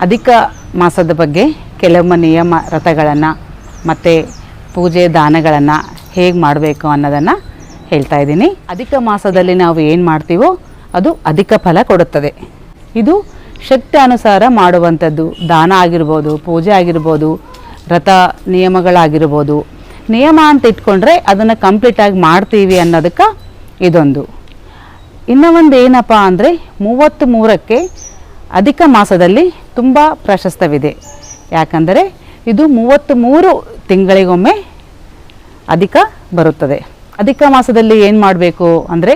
ಅಧಿಕ ಮಾಸದ ಬಗ್ಗೆ ಕೆಲವೊಮ್ಮೆ ನಿಯಮ ವ್ರತಗಳನ್ನು ಮತ್ತು ಪೂಜೆ ದಾನಗಳನ್ನು ಹೇಗೆ ಮಾಡಬೇಕು ಅನ್ನೋದನ್ನು ಹೇಳ್ತಾ ಇದ್ದೀನಿ. ಅಧಿಕ ಮಾಸದಲ್ಲಿ ನಾವು ಏನು ಮಾಡ್ತೀವೋ ಅದು ಅಧಿಕ ಫಲ ಕೊಡುತ್ತದೆ. ಇದು ಶಕ್ತಿ ಅನುಸಾರ ಮಾಡುವಂಥದ್ದು. ದಾನ ಆಗಿರ್ಬೋದು, ಪೂಜೆ ಆಗಿರ್ಬೋದು, ವ್ರತ ನಿಯಮಗಳಾಗಿರ್ಬೋದು. ನಿಯಮ ಅಂತ ಇಟ್ಕೊಂಡ್ರೆ ಅದನ್ನು ಕಂಪ್ಲೀಟಾಗಿ ಮಾಡ್ತೀವಿ ಅನ್ನೋದಕ್ಕೆ ಇದೊಂದು. ಇನ್ನೂ ಒಂದು ಏನಪ್ಪ ಅಂದರೆ 33ಕ್ಕೆ ಅಧಿಕ ಮಾಸದಲ್ಲಿ ತುಂಬ ಪ್ರಶಸ್ತವಿದೆ. ಯಾಕಂದರೆ ಇದು 33 ತಿಂಗಳಿಗೊಮ್ಮೆ ಅಧಿಕ ಬರುತ್ತದೆ. ಅಧಿಕ ಮಾಸದಲ್ಲಿ ಏನು ಮಾಡಬೇಕು ಅಂದರೆ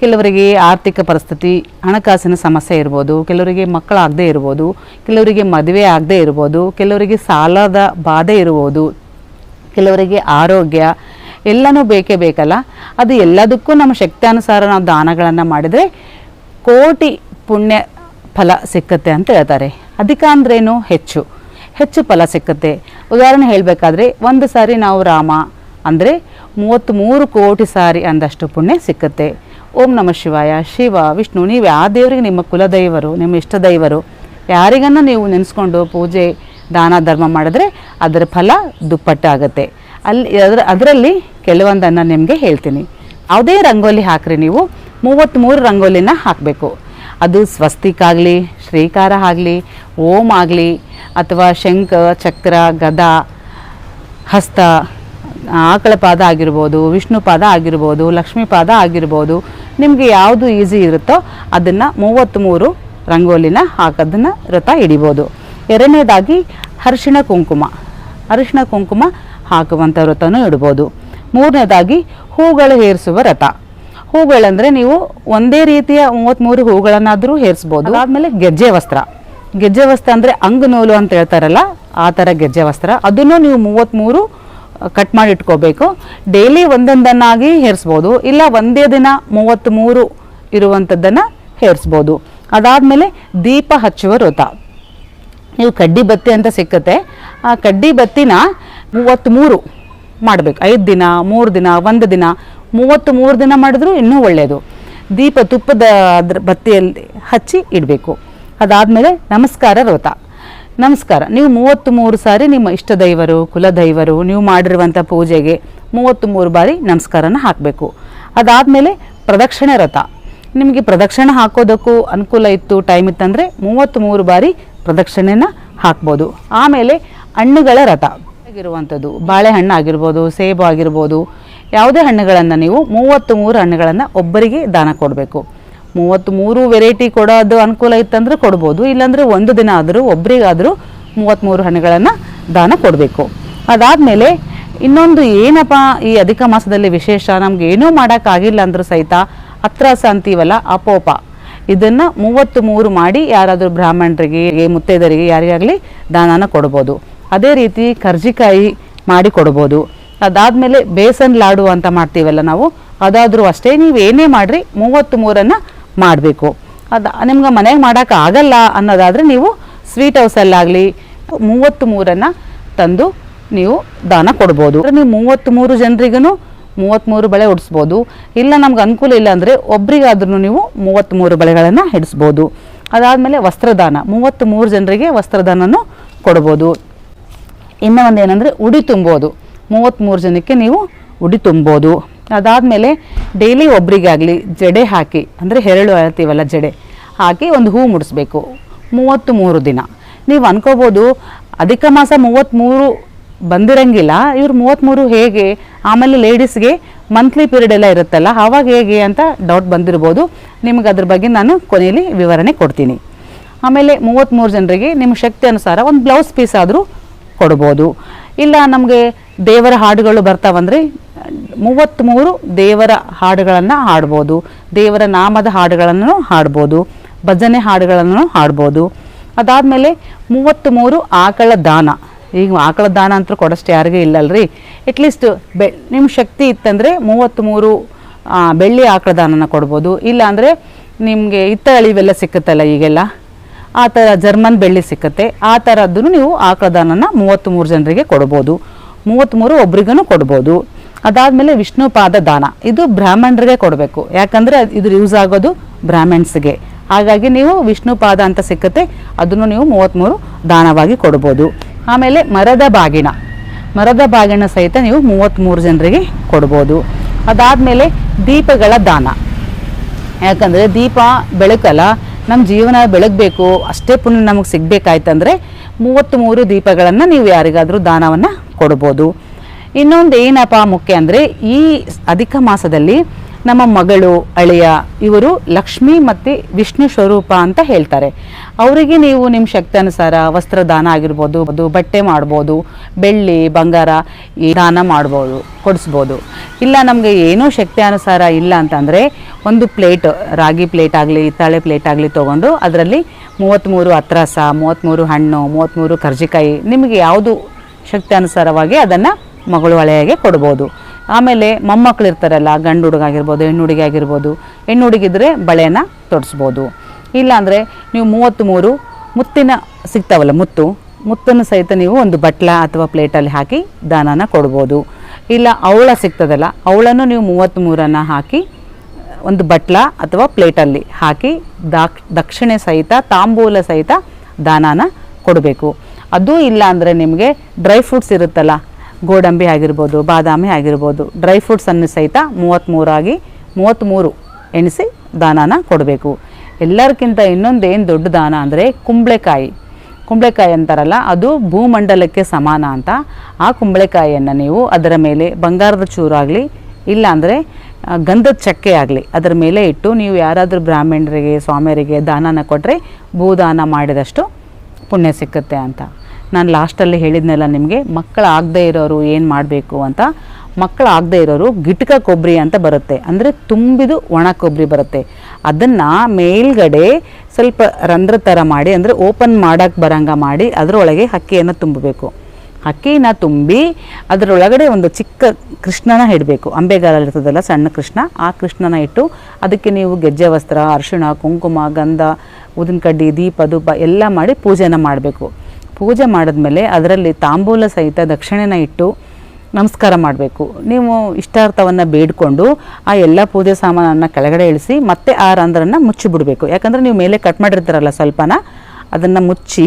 ಕೆಲವರಿಗೆ ಆರ್ಥಿಕ ಪರಿಸ್ಥಿತಿ, ಹಣಕಾಸಿನ ಸಮಸ್ಯೆ ಇರ್ಬೋದು, ಕೆಲವರಿಗೆ ಮಕ್ಕಳಾಗದೇ ಇರ್ಬೋದು, ಕೆಲವರಿಗೆ ಮದುವೆ ಆಗದೇ ಇರ್ಬೋದು, ಕೆಲವರಿಗೆ ಸಾಲದ ಬಾಧೆ ಇರ್ಬೋದು, ಕೆಲವರಿಗೆ ಆರೋಗ್ಯ ಎಲ್ಲನೂ ಬೇಕೇ ಬೇಕಲ್ಲ. ಅದು ಎಲ್ಲದಕ್ಕೂ ನಮ್ಮ ಶಕ್ತಿಯಾನುಸಾರ ನಾವು ದಾನಗಳನ್ನು ಮಾಡಿದರೆ ಕೋಟಿ ಪುಣ್ಯ ಫಲ ಸಿಕ್ಕತ್ತೆ ಅಂತ ಹೇಳ್ತಾರೆ. ಅಧಿಕ ಅಂದ್ರೇನು? ಹೆಚ್ಚು ಫಲ ಸಿಕ್ಕತ್ತೆ. ಉದಾಹರಣೆ ಹೇಳಬೇಕಾದ್ರೆ ಒಂದು ಸಾರಿ ನಾವು ರಾಮ ಅಂದರೆ 33 ಕೋಟಿ ಸಾರಿ ಅಂದಷ್ಟು ಪುಣ್ಯ ಸಿಕ್ಕತ್ತೆ. ಓಂ ನಮಃ ಶಿವಾಯ, ಶಿವ, ವಿಷ್ಣು, ನೀವು ಯಾವ ದೇವರಿಗೆ, ನಿಮ್ಮ ಕುಲದೈವರು, ನಿಮ್ಮ ಇಷ್ಟ ದೈವರು ಯಾರಿಗನ್ನ ನೀವು ನೆನೆಸ್ಕೊಂಡು ಪೂಜೆ ದಾನ ಧರ್ಮ ಮಾಡಿದ್ರೆ ಅದರ ಫಲ ದುಪ್ಪಟ್ಟಾಗುತ್ತೆ. ಅದರಲ್ಲಿ ಕೆಲವೊಂದನ್ನು ನಿಮಗೆ ಹೇಳ್ತೀನಿ. ಯಾವುದೇ ರಂಗೋಲಿ ಹಾಕ್ರಿ, ನೀವು 33 ರಂಗೋಲಿನ ಹಾಕಬೇಕು. ಅದು ಸ್ವಸ್ತಿಕ್ ಆಗಲಿ, ಶ್ರೀಕಾರ ಆಗಲಿ, ಓಂ ಆಗಲಿ, ಅಥವಾ ಶಂಖ, ಚಕ್ರ, ಗದಾ, ಹಸ್ತ, ಆಕಳ ಪಾದ ಆಗಿರ್ಬೋದು, ವಿಷ್ಣು ಪಾದ ಆಗಿರ್ಬೋದು, ಲಕ್ಷ್ಮೀ ಪಾದ ಆಗಿರ್ಬೋದು, ನಿಮಗೆ ಯಾವುದು ಈಸಿ ಇರುತ್ತೋ ಅದನ್ನು 33 ರಂಗೋಲಿನ ಹಾಕೋದನ್ನು ವ್ರತ ಹಿಡಿಬೋದು. ಎರಡನೇದಾಗಿ ಅರಿಶಿಣ ಕುಂಕುಮ ಹಾಕುವಂಥ ವ್ರತನೂ ಇಡ್ಬೋದು. ಮೂರನೇದಾಗಿ ಹೂಗಳು ಏರಿಸುವ ವ್ರತ. ಹೂಗಳಂದರೆ ನೀವು ಒಂದೇ ರೀತಿಯ 33 ಹೂಗಳನ್ನಾದರೂ ಏರಿಸ್ಬೋದು. ಆದಮೇಲೆ ಗೆಜ್ಜೆ ವಸ್ತ್ರ ಅಂದರೆ ಅಂಗನೂಲು ಅಂತ ಹೇಳ್ತಾರಲ್ಲ, ಆ ಥರ ಗೆಜ್ಜೆ ವಸ್ತ್ರ, ಅದನ್ನು ನೀವು 33 ಕಟ್ ಮಾಡಿ ಇಟ್ಕೋಬೇಕು. ಡೈಲಿ ಒಂದೊಂದನ್ನಾಗಿ ಹೇರಿಸ್ಬೋದು, ಇಲ್ಲ ಒಂದೇ ದಿನ 33 ಇರುವಂಥದ್ದನ್ನು ಹೇರಿಸ್ಬೋದು. ಅದಾದಮೇಲೆ ದೀಪ ಹಚ್ಚುವ ವ್ರತ. ನೀವು ಕಡ್ಡಿ ಬತ್ತಿ ಅಂತ ಸಿಕ್ಕತ್ತೆ, ಆ ಕಡ್ಡಿ ಬತ್ತಿನ 33 ಮಾಡಬೇಕು. 5 ದಿನ, 3 ದಿನ, 1 ದಿನ, 33 ದಿನ ಮಾಡಿದ್ರೂ ಇನ್ನೂ ಒಳ್ಳೆಯದು. ದೀಪ ತುಪ್ಪದ ಬತ್ತಿಯಲ್ಲಿ ಹಚ್ಚಿ ಇಡಬೇಕು. ಅದಾದಮೇಲೆ ನಮಸ್ಕಾರ ವ್ರತ. ನೀವು 33 ಸಾರಿ ನಿಮ್ಮ ಇಷ್ಟ ದೈವರು, ಕುಲದೈವರು, ನೀವು ಮಾಡಿರುವಂಥ ಪೂಜೆಗೆ 33 ಬಾರಿ ನಮಸ್ಕಾರನ ಹಾಕಬೇಕು. ಅದಾದಮೇಲೆ ಪ್ರದಕ್ಷಿಣೆ ವ್ರತ. ನಿಮಗೆ ಪ್ರದಕ್ಷಿಣೆ ಹಾಕೋದಕ್ಕೂ ಅನುಕೂಲ ಇತ್ತು, ಟೈಮ್ ಇತ್ತಂದರೆ 33 ಬಾರಿ ಪ್ರದಕ್ಷಿಣೆನ ಹಾಕ್ಬೋದು. ಆಮೇಲೆ ಹಣ್ಣುಗಳ ವ್ರತ ಆಗಿರುವಂಥದ್ದು, ಬಾಳೆಹಣ್ಣು ಆಗಿರ್ಬೋದು, ಸೇಬು ಆಗಿರ್ಬೋದು, ಯಾವುದೇ ಹಣ್ಣುಗಳನ್ನು ನೀವು 33 ಹಣ್ಣುಗಳನ್ನು ಒಬ್ಬರಿಗೆ ದಾನ ಕೊಡಬೇಕು. 33 ವೆರೈಟಿ ಕೊಡೋದು ಅನುಕೂಲ ಇತ್ತಂದ್ರೆ ಕೊಡ್ಬೋದು, ಇಲ್ಲಾಂದರೆ ಒಂದು ದಿನ ಆದರೂ ಒಬ್ಬರಿಗಾದರೂ 33 ಹಣ್ಣುಗಳನ್ನು ದಾನ ಕೊಡಬೇಕು. ಅದಾದಮೇಲೆ ಇನ್ನೊಂದು ಏನಪ್ಪ ಈ ಅಧಿಕ ಮಾಸದಲ್ಲಿ ವಿಶೇಷ, ನಮ್ಗೆ ಏನೂ ಮಾಡೋಕ್ಕಾಗಿಲ್ಲ ಅಂದರೂ ಸಹಿತ ಅತ್ರಾಸ ಅಂತೀವಲ್ಲ, ಅಪೋಪ, ಇದನ್ನು 33 ಮಾಡಿ ಯಾರಾದರೂ ಬ್ರಾಹ್ಮಣರಿಗೆ, ಮುತ್ತೈದರಿಗೆ, ಯಾರಿಗಾಗಲಿ ದಾನನ ಕೊಡ್ಬೋದು. ಅದೇ ರೀತಿ ಕರ್ಜಿಕಾಯಿ ಮಾಡಿ ಕೊಡ್ಬೋದು. ಅದಾದಮೇಲೆ ಬೇಸನ್ ಲಾಡು ಅಂತ ಮಾಡ್ತೀವಲ್ಲ ನಾವು, ಅದಾದರೂ ಅಷ್ಟೇ ನೀವು ಏನೇ ಮಾಡಿರಿ 33 ಮಾಡಬೇಕು. ಅದು ನಿಮ್ಗೆ ಮನೆಗೆ ಮಾಡೋಕೆ ಆಗಲ್ಲ ಅನ್ನೋದಾದರೆ ನೀವು ಸ್ವೀಟ್ ಹೌಸಲ್ಲಾಗಲಿ 33 ತಂದು ನೀವು ದಾನ ಕೊಡ್ಬೋದು. ನೀವು 33 ಜನರಿಗೂ 33 ಬಳೆ ಉಡಿಸ್ಬೋದು. ಇಲ್ಲ ನಮ್ಗೆ ಅನುಕೂಲ ಇಲ್ಲ ಅಂದರೆ ಒಬ್ರಿಗಾದ್ರೂ ನೀವು 33 ಬಳೆಗಳನ್ನು ಹಿಡಿಸ್ಬೋದು. ಅದಾದಮೇಲೆ ವಸ್ತ್ರದಾನ, 33 ಜನರಿಗೆ ವಸ್ತ್ರದಾನನೂ ಕೊಡ್ಬೋದು. ಇನ್ನೂ ಒಂದು ಏನಂದರೆ ಉಡಿ ತುಂಬೋದು, 33 ಜನಕ್ಕೆ ನೀವು ಉಡಿ ತುಂಬೋದು. ಅದಾದಮೇಲೆ ಡೈಲಿ ಒಬ್ರಿಗಾಗಲಿ ಜಡೆ ಹಾಕಿ, ಅಂದರೆ ಹೆರಳು ಹೇಳ್ತೀವಲ್ಲ, ಜಡೆ ಹಾಕಿ ಒಂದು ಹೂ ಮುಡಿಸ್ಬೇಕು 33 ದಿನ. ನೀವು ಅನ್ಕೋಬೋದು ಅಧಿಕ ಮಾಸ 33 ಬಂದಿರಂಗಿಲ್ಲ, ಇವ್ರು 33 ಹೇಗೆ, ಆಮೇಲೆ ಲೇಡೀಸ್ಗೆ ಮಂತ್ಲಿ ಪೀರಿಯಡ್ ಎಲ್ಲ ಇರುತ್ತಲ್ಲ, ಆವಾಗ ಹೇಗೆ ಅಂತ ಡೌಟ್ ಬಂದಿರ್ಬೋದು. ನಿಮ್ಗೆ ಅದ್ರ ಬಗ್ಗೆ ನಾನು ಕೊನೆಯಲ್ಲಿ ವಿವರಣೆ ಕೊಡ್ತೀನಿ. ಆಮೇಲೆ 33 ಜನರಿಗೆ ನಿಮ್ಮ ಶಕ್ತಿ ಅನುಸಾರ ಒಂದು ಬ್ಲೌಸ್ ಪೀಸ್ ಆದರೂ ಕೊಡ್ಬೋದು. ಇಲ್ಲ ನಮಗೆ ದೇವರ ಹಾಡುಗಳು ಬರ್ತಾವಂದರೆ 33 ದೇವರ ಹಾಡುಗಳನ್ನು ಹಾಡ್ಬೋದು, ದೇವರ ನಾಮದ ಹಾಡುಗಳನ್ನು ಹಾಡ್ಬೋದು, ಭಜನೆ ಹಾಡುಗಳನ್ನು ಹಾಡ್ಬೋದು. ಅದಾದಮೇಲೆ 33 ಆಕಳ ದಾನ. ಈಗ ಆಕಳ ದಾನ ಅಂತೂ ಕೊಡೋಷ್ಟು ಯಾರಿಗೂ ಇಲ್ಲಲ್ರಿ, ಅಟ್ಲೀಸ್ಟ್ ನಿಮ್ಮ ಶಕ್ತಿ ಇತ್ತಂದರೆ 33 ಬೆಳ್ಳಿ ಆಕಳ ದಾನನ ಕೊಡ್ಬೋದು. ಇಲ್ಲ ಅಂದರೆ ನಿಮಗೆ ಹಿತ್ತಳಿ ಇವೆಲ್ಲ ಸಿಕ್ಕುತ್ತಲ್ಲ ಈಗೆಲ್ಲ, ಆ ಥರ ಜರ್ಮನ್ ಬೆಳ್ಳಿ ಸಿಕ್ಕತ್ತೆ, ಆ ಥರದ್ದು ನೀವು ಆಕಳ ದಾನನ 33 ಜನರಿಗೆ ಕೊಡ್ಬೋದು. 33 ಒಬ್ರಿಗೂ ಕೊಡ್ಬೋದು. ಅದಾದಮೇಲೆ ವಿಷ್ಣು ಪಾದ ದಾನ, ಇದು ಬ್ರಾಹ್ಮಣರಿಗೆ ಕೊಡಬೇಕು. ಯಾಕಂದರೆ ಇದು ಯೂಸ್ ಆಗೋದು ಬ್ರಾಹ್ಮಣ್ಸ್ಗೆ. ಹಾಗಾಗಿ ನೀವು ವಿಷ್ಣು ಪಾದ ಅಂತ ಸಿಕ್ಕುತ್ತೆ, ಅದನ್ನು ನೀವು 33 ದಾನವಾಗಿ ಕೊಡ್ಬೋದು. ಆಮೇಲೆ ಮರದ ಬಾಗಿಣ ಸಹಿತ ನೀವು 33 ಜನರಿಗೆ ಕೊಡ್ಬೋದು. ಅದಾದಮೇಲೆ ದೀಪಗಳ ದಾನ. ಯಾಕಂದರೆ ದೀಪ ಬೆಳಕಲ್ಲ, ನಮ್ಮ ಜೀವನ ಬೆಳಗಬೇಕು, ಅಷ್ಟೇ ಪುಣ್ಯ ನಮಗೆ ಸಿಗಬೇಕಾಯ್ತಂದರೆ 33 ದೀಪಗಳನ್ನು ನೀವು ಯಾರಿಗಾದರೂ ದಾನವನ್ನು ಕೊಡ್ಬೋದು. ಇನ್ನೊಂದು ಏನಪ್ಪ ಮುಖ್ಯ ಅಂದರೆ ಈ ಅಧಿಕ ಮಾಸದಲ್ಲಿ ನಮ್ಮ ಮಗಳು, ಅಳಿಯ ಇವರು ಲಕ್ಷ್ಮಿ ಮತ್ತು ವಿಷ್ಣು ಸ್ವರೂಪ ಅಂತ ಹೇಳ್ತಾರೆ. ಅವರಿಗೆ ನೀವು ನಿಮ್ಮ ಶಕ್ತಿ ಅನುಸಾರ ವಸ್ತ್ರದಾನ ಆಗಿರ್ಬೋದು, ಅದು ಬಟ್ಟೆ ಮಾಡ್ಬೋದು, ಬೆಳ್ಳಿ ಬಂಗಾರ ಈ ದಾನ ಮಾಡ್ಬೋದು, ಕೊಡಿಸ್ಬೋದು. ಇಲ್ಲ ನಮಗೆ ಏನೂ ಶಕ್ತಿ ಅನುಸಾರ ಇಲ್ಲ ಅಂತಂದರೆ ಒಂದು ಪ್ಲೇಟ್, ರಾಗಿ ಪ್ಲೇಟ್ ಆಗಲಿ ಹಿತ್ತಾಳೆ ಪ್ಲೇಟ್ ಆಗಲಿ ತೊಗೊಂಡು ಅದರಲ್ಲಿ 33 ಅತ್ರಸ, 33 ಹಣ್ಣು, 33 ಕರ್ಜಿಕಾಯಿ, ನಿಮಗೆ ಯಾವುದು ಶಕ್ತಿ ಅನುಸಾರವಾಗಿ ಅದನ್ನು ಮಗಳು ಹಳೆಯಾಗೆ ಕೊಡ್ಬೋದು. ಆಮೇಲೆ ಮೊಮ್ಮಕ್ಕಳು ಇರ್ತಾರಲ್ಲ, ಗಂಡು ಹುಡುಗ ಆಗಿರ್ಬೋದು, ಹೆಣ್ಣು ಹುಡುಗಿ ಆಗಿರ್ಬೋದು, ಹೆಣ್ಣು ಹುಡುಗಿದ್ರೆ ಬಳೆಯನ್ನು ತೊಡಿಸ್ಬೋದು. ಇಲ್ಲಾಂದರೆ ನೀವು 33 ಮುತ್ತಿನ ಸಿಗ್ತಾವಲ್ಲ, ಮುತ್ತನ್ನು ಸಹಿತ ನೀವು ಒಂದು ಬಟ್ಲ ಅಥವಾ ಪ್ಲೇಟಲ್ಲಿ ಹಾಕಿ ದಾನನ ಕೊಡ್ಬೋದು. ಇಲ್ಲ ಅವಳ ಸಿಗ್ತದಲ್ಲ, ಅವಳನ್ನು ನೀವು 33 ಹಾಕಿ ಒಂದು ಬಟ್ಲ ಅಥವಾ ಪ್ಲೇಟಲ್ಲಿ ಹಾಕಿ ದಕ್ಷಿಣೆ ಸಹಿತ ತಾಂಬೂಲ ಸಹಿತ ದಾನನ ಕೊಡಬೇಕು. ಅದೂ ಇಲ್ಲ ಅಂದರೆ ನಿಮಗೆ ಡ್ರೈ ಫ್ರೂಟ್ಸ್ ಇರುತ್ತಲ್ಲ, ಗೋಡಂಬಿ ಆಗಿರ್ಬೋದು, ಬಾದಾಮಿ ಆಗಿರ್ಬೋದು, ಡ್ರೈ ಫ್ರೂಟ್ಸನ್ನು ಸಹಿತ 33 ಎಣಿಸಿ ದಾನನ ಕೊಡಬೇಕು. ಎಲ್ಲರಿಗಿಂತ ಇನ್ನೊಂದೇನು ದೊಡ್ಡ ದಾನ ಅಂದರೆ ಕುಂಬಳೆಕಾಯಿ ಅಂತಾರಲ್ಲ, ಅದು ಭೂಮಂಡಲಕ್ಕೆ ಸಮಾನ ಅಂತ. ಆ ಕುಂಬಳೆಕಾಯಿಯನ್ನು ನೀವು ಅದರ ಮೇಲೆ ಬಂಗಾರದ ಚೂರಾಗಲಿ ಇಲ್ಲಾಂದರೆ ಗಂಧದ ಚಕ್ಕೆ ಆಗಲಿ ಅದರ ಮೇಲೆ ಇಟ್ಟು ನೀವು ಯಾರಾದರೂ ಬ್ರಾಹ್ಮಣರಿಗೆ, ಸ್ವಾಮಿಯರಿಗೆ ದಾನನ ಕೊಟ್ಟರೆ ಭೂದಾನ ಮಾಡಿದಷ್ಟು ಪುಣ್ಯ ಸಿಕ್ಕುತ್ತೆ ಅಂತ. ನಾನು ಲಾಸ್ಟಲ್ಲಿ ಹೇಳಿದ್ನೆಲ್ಲ ನಿಮಗೆ. ಮಕ್ಕಳಾಗದೇ ಇರೋರು ಏನು ಮಾಡಬೇಕು ಅಂತ, ಮಕ್ಕಳಾಗದೇ ಇರೋರು ಗಿಟ್ಕ ಕೊಬ್ಬರಿ ಅಂತ ಬರುತ್ತೆ, ಅಂದರೆ ತುಂಬಿದು ಒಣ ಕೊಬ್ಬರಿ ಬರುತ್ತೆ. ಅದನ್ನು ಮೇಲ್ಗಡೆ ಸ್ವಲ್ಪ ರಂಧ್ರ ಥರ ಮಾಡಿ, ಅಂದರೆ ಓಪನ್ ಮಾಡೋಕ್ಕೆ ಬರಂಗ ಮಾಡಿ ಅದರೊಳಗೆ ಅಕ್ಕಿಯನ್ನು ತುಂಬಬೇಕು. ಅಕ್ಕಿನ ತುಂಬಿ ಅದರೊಳಗಡೆ ಒಂದು ಚಿಕ್ಕ ಕೃಷ್ಣನ ಇಡಬೇಕು. ಅಂಬೆಗಾಲಲ್ಲಿರ್ತದಲ್ಲ ಸಣ್ಣ ಕೃಷ್ಣ, ಆ ಕೃಷ್ಣನ ಇಟ್ಟು ಅದಕ್ಕೆ ನೀವು ಗೆಜ್ಜೆ ವಸ್ತ್ರ, ಅರಿಶಿಣ, ಕುಂಕುಮ, ಗಂಧ, ಉದಿನ ಕಡ್ಡಿ, ದೀಪ ಧೂಪ ಎಲ್ಲ ಮಾಡಿ ಪೂಜೆನ ಮಾಡಬೇಕು. ಪೂಜೆ ಮಾಡಿದ್ಮೇಲೆ ಅದರಲ್ಲಿ ತಾಂಬೂಲ ಸಹಿತ ದಕ್ಷಿಣೆನ ಇಟ್ಟು ನಮಸ್ಕಾರ ಮಾಡಬೇಕು. ನೀವು ಇಷ್ಟಾರ್ಥವನ್ನು ಬೇಡಿಕೊಂಡು ಆ ಎಲ್ಲ ಪೂಜೆ ಸಾಮಾನನ್ನು ಕೆಳಗಡೆ ಇಳಿಸಿ ಮತ್ತೆ ಆ ರಂಧ್ರನ್ನು ಮುಚ್ಚಿಬಿಡಬೇಕು. ಯಾಕಂದರೆ ನೀವು ಮೇಲೆ ಕಟ್ ಮಾಡಿರ್ತೀರಲ್ಲ ಸ್ವಲ್ಪನ, ಅದನ್ನು ಮುಚ್ಚಿ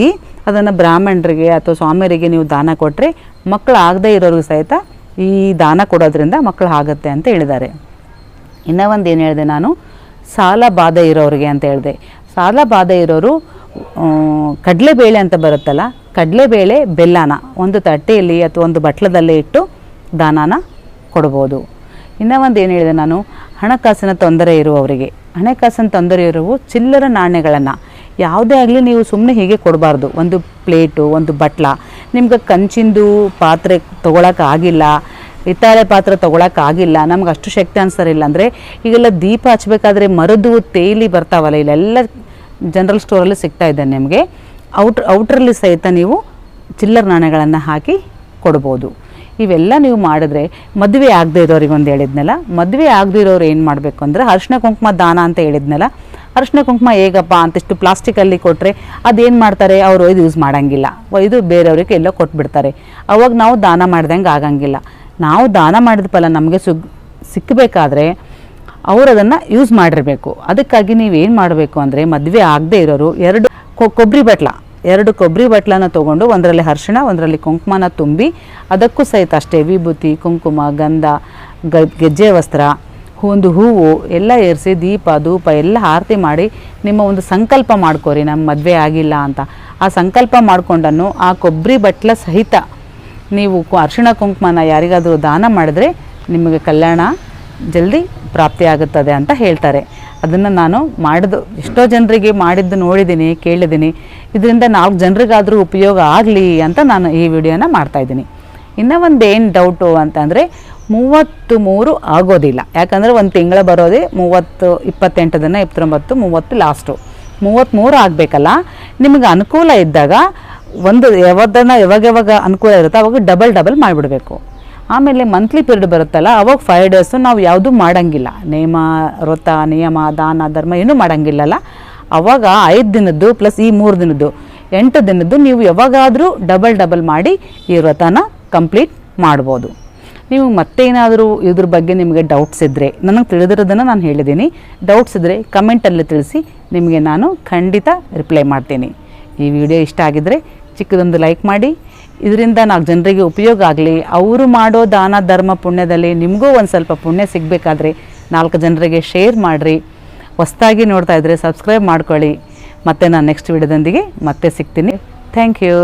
ಅದನ್ನು ಬ್ರಾಹ್ಮಣರಿಗೆ ಅಥವಾ ಸ್ವಾಮಿಯರಿಗೆ ನೀವು ದಾನ ಕೊಟ್ಟರೆ ಮಕ್ಕಳು ಆಗದೇ ಇರೋರಿಗೆ ಸಹಿತ ಈ ದಾನ ಕೊಡೋದ್ರಿಂದ ಮಕ್ಕಳು ಆಗುತ್ತೆ ಅಂತ ಹೇಳಿದ್ದಾರೆ. ಇನ್ನೂ ಒಂದು ಏನು ಹೇಳಿದೆ ನಾನು, ಸಾಲ ಬಾಧೆ ಇರೋರಿಗೆ ಅಂತ ಹೇಳಿದೆ. ಸಾಲ ಬಾಧೆ ಇರೋರು ಕಡಲೆಬೇಳೆ ಅಂತ ಬರುತ್ತಲ್ಲ, ಕಡಲೆಬೇಳೆ ಬೆಲ್ಲನ ಒಂದು ತಟ್ಟೆಯಲ್ಲಿ ಅಥವಾ ಒಂದು ಬಟ್ಲದಲ್ಲಿ ಇಟ್ಟು ದಾನನ ಕೊಡ್ಬೋದು. ಇನ್ನೂ ಒಂದು ಏನು ಹೇಳಿದೆ ನಾನು, ಹಣಕಾಸಿನ ತೊಂದರೆ ಇರುವವರಿಗೆ, ಹಣಕಾಸಿನ ತೊಂದರೆ ಇರುವು ಚಿಲ್ಲರ ನಾಣ್ಯಗಳನ್ನು ಯಾವುದೇ ಆಗಲಿ ನೀವು ಸುಮ್ಮನೆ ಹೀಗೆ ಕೊಡಬಾರ್ದು. ಒಂದು ಪ್ಲೇಟು, ಒಂದು ಬಟ್ಲ, ನಿಮ್ಗೆ ಕಂಚಿಂದು ಪಾತ್ರೆ ತೊಗೊಳಕ್ಕಾಗಿಲ್ಲ, ಹಿತ್ತಾಳೆ ಪಾತ್ರೆ ತೊಗೊಳಕ್ಕಾಗಿಲ್ಲ, ನಮ್ಗೆ ಅಷ್ಟು ಶಕ್ತಿ ಅನ್ಸರಿಲ್ಲ ಅಂದರೆ ಈಗೆಲ್ಲ ದೀಪ ಹಚ್ಚಬೇಕಾದ್ರೆ ಮರದ್ದು ತೇಲಿ ಬರ್ತಾವಲ್ಲ, ಇಲ್ಲೆಲ್ಲ ಜನರಲ್ ಸ್ಟೋರಲ್ಲಿ ಸಿಗ್ತಾ ಇದೆ ನಿಮಗೆ. ಔಟ್ರಲ್ಲಿ ಸಹಿತ ನೀವು ಚಿಲ್ಲರ ನಾಣ್ಯಗಳನ್ನು ಹಾಕಿ ಕೊಡ್ಬೋದು. ಇವೆಲ್ಲ ನೀವು ಮಾಡಿದ್ರೆ ಮದುವೆ ಆಗದೆ ಇರೋರಿಗೆ ಒಂದು ಹೇಳಿದ್ನಲ್ಲ, ಮದುವೆ ಆಗದೆ ಇರೋರು ಏನು ಮಾಡಬೇಕು ಅಂದರೆ ಅರಿಶಿನ ಕುಂಕುಮ ದಾನ ಅಂತ ಹೇಳಿದ್ನಲ್ಲ, ಅರಿಶಿನ ಕುಂಕುಮ ಹೇಗಪ್ಪ ಅಂತಿಷ್ಟು ಪ್ಲಾಸ್ಟಿಕಲ್ಲಿ ಕೊಟ್ಟರೆ ಅದೇನು ಮಾಡ್ತಾರೆ, ಅವರು ಇದು ಯೂಸ್ ಮಾಡೋಂಗಿಲ್ಲ, ಇದು ಬೇರೆಯವ್ರಿಗೆ ಎಲ್ಲೋ ಕೊಟ್ಬಿಡ್ತಾರೆ. ಅವಾಗ ನಾವು ದಾನ ಮಾಡ್ದಂಗೆ ಆಗಂಗಿಲ್ಲ. ನಾವು ದಾನ ಮಾಡಿದ ಫಲ ನಮಗೆ ಸಿಕ್ಕಬೇಕಾದ್ರೆ ಅವರು ಅದನ್ನು ಯೂಸ್ ಮಾಡಿರಬೇಕು. ಅದಕ್ಕಾಗಿ ನೀವೇನು ಮಾಡಬೇಕು ಅಂದರೆ, ಮದುವೆ ಆಗದೆ ಇರೋರು ಎರಡು ಕೊಬ್ಬರಿ ಬಟ್ಲನ ತೊಗೊಂಡು ಒಂದರಲ್ಲಿ ಅರಿಶಿಣ ಒಂದರಲ್ಲಿ ಕುಂಕುಮನ ತುಂಬಿ ಅದಕ್ಕೂ ಸಹಿತ ಅಷ್ಟೇ ವಿಭೂತಿ, ಕುಂಕುಮ, ಗಂಧ, ಗೆಜ್ಜೆ ವಸ್ತ್ರ, ಒಂದು ಹೂವು ಎಲ್ಲ ಏರಿಸಿ ದೀಪ ಧೂಪ ಎಲ್ಲ ಆರತಿ ಮಾಡಿ ನಿಮ್ಮ ಒಂದು ಸಂಕಲ್ಪ ಮಾಡ್ಕೋರಿ, ನಮ್ಮ ಮದುವೆ ಆಗಿಲ್ಲ ಅಂತ. ಆ ಸಂಕಲ್ಪ ಮಾಡಿಕೊಂಡನ್ನು ಆ ಕೊಬ್ಬರಿ ಬಟ್ಲ ಸಹಿತ ನೀವು ಅರಿಶಿಣ ಕುಂಕುಮನ ಯಾರಿಗಾದರೂ ದಾನ ಮಾಡಿದ್ರೆ ನಿಮಗೆ ಕಲ್ಯಾಣ ಜಲ್ದಿ ಪ್ರಾಪ್ತಿಯಾಗುತ್ತದೆ ಅಂತ ಹೇಳ್ತಾರೆ. ಅದನ್ನು ನಾನು ಎಷ್ಟೋ ಜನರಿಗೆ ಮಾಡಿದ್ದು ನೋಡಿದ್ದೀನಿ, ಕೇಳಿದ್ದೀನಿ. ಇದರಿಂದ 4 ಜನರಿಗಾದರೂ ಉಪಯೋಗ ಆಗಲಿ ಅಂತ ನಾನು ಈ ವಿಡಿಯೋನ ಮಾಡ್ತಾಯಿದ್ದೀನಿ. ಇನ್ನೂ ಒಂದು ಏನು ಡೌಟು ಅಂತಂದರೆ 33 ಆಗೋದಿಲ್ಲ. ಯಾಕಂದರೆ ಒಂದು ತಿಂಗಳ ಬರೋದೇ 28 ದಿನ, 29, 30 ಲಾಸ್ಟು. 33 ಆಗಬೇಕಲ್ಲ. ನಿಮಗೆ ಅನುಕೂಲ ಇದ್ದಾಗ ಯಾವಾಗ ಅನುಕೂಲ ಇರುತ್ತೋ ಅವಾಗ ಡಬಲ್ ಮಾಡಿಬಿಡಬೇಕು. ಆಮೇಲೆ ಮಂತ್ಲಿ ಪೀರಿಯಡ್ ಬರುತ್ತಲ್ಲ, ಅವಾಗ 5 ಡೇಸು ನಾವು ಯಾವುದೂ ಮಾಡೋಂಗಿಲ್ಲ. ನೇಮ, ವ್ರತ, ನಿಯಮ, ದಾನ, ಧರ್ಮ ಏನೂ ಮಾಡೋಂಗಿಲ್ಲಲ್ಲ. ಅವಾಗ 5 ದಿನದ್ದು ಪ್ಲಸ್ ಈ 3 ದಿನದ್ದು 8 ದಿನದ್ದು ನೀವು ಯಾವಾಗಾದರೂ ಡಬಲ್ ಮಾಡಿ ಈ ವ್ರತನ ಕಂಪ್ಲೀಟ್ ಮಾಡ್ಬೋದು. ನೀವು ಮತ್ತೇನಾದರೂ ಇದ್ರ ಬಗ್ಗೆ ನಿಮಗೆ ಡೌಟ್ಸ್ ಇದ್ದರೆ, ನನಗೆ ತಿಳಿದಿರೋದನ್ನು ನಾನು ಹೇಳಿದ್ದೀನಿ, ಡೌಟ್ಸ್ ಇದ್ದರೆ ಕಮೆಂಟಲ್ಲಿ ತಿಳಿಸಿ, ನಿಮಗೆ ನಾನು ಖಂಡಿತ ರಿಪ್ಲೈ ಮಾಡ್ತೀನಿ. ಈ ವಿಡಿಯೋ ಇಷ್ಟ ಆಗಿದ್ದರೆ ಚಿಕ್ಕದೊಂದು ಲೈಕ್ ಮಾಡಿ. ಇದರಿಂದ 4 ಜನರಿಗೆ ಉಪಯೋಗ ಆಗಲಿ, ಅವರು ಮಾಡೋ ದಾನ ಧರ್ಮ ಪುಣ್ಯದಲ್ಲಿ ನಿಮಗೂ ಒಂದು ಸ್ವಲ್ಪ ಪುಣ್ಯ ಸಿಗಬೇಕಾದ್ರೆ 4 ಜನರಿಗೆ ಶೇರ್ ಮಾಡಿರಿ. ಹೊಸದಾಗಿ ನೋಡ್ತಾ ಇದ್ದರೆ ಸಬ್ಸ್ಕ್ರೈಬ್ ಮಾಡ್ಕೊಳ್ಳಿ. ಮತ್ತು ನಾನು ನೆಕ್ಸ್ಟ್ ವಿಡಿಯೋದೊಂದಿಗೆ ಮತ್ತೆ ಸಿಗ್ತೀನಿ. Thank you.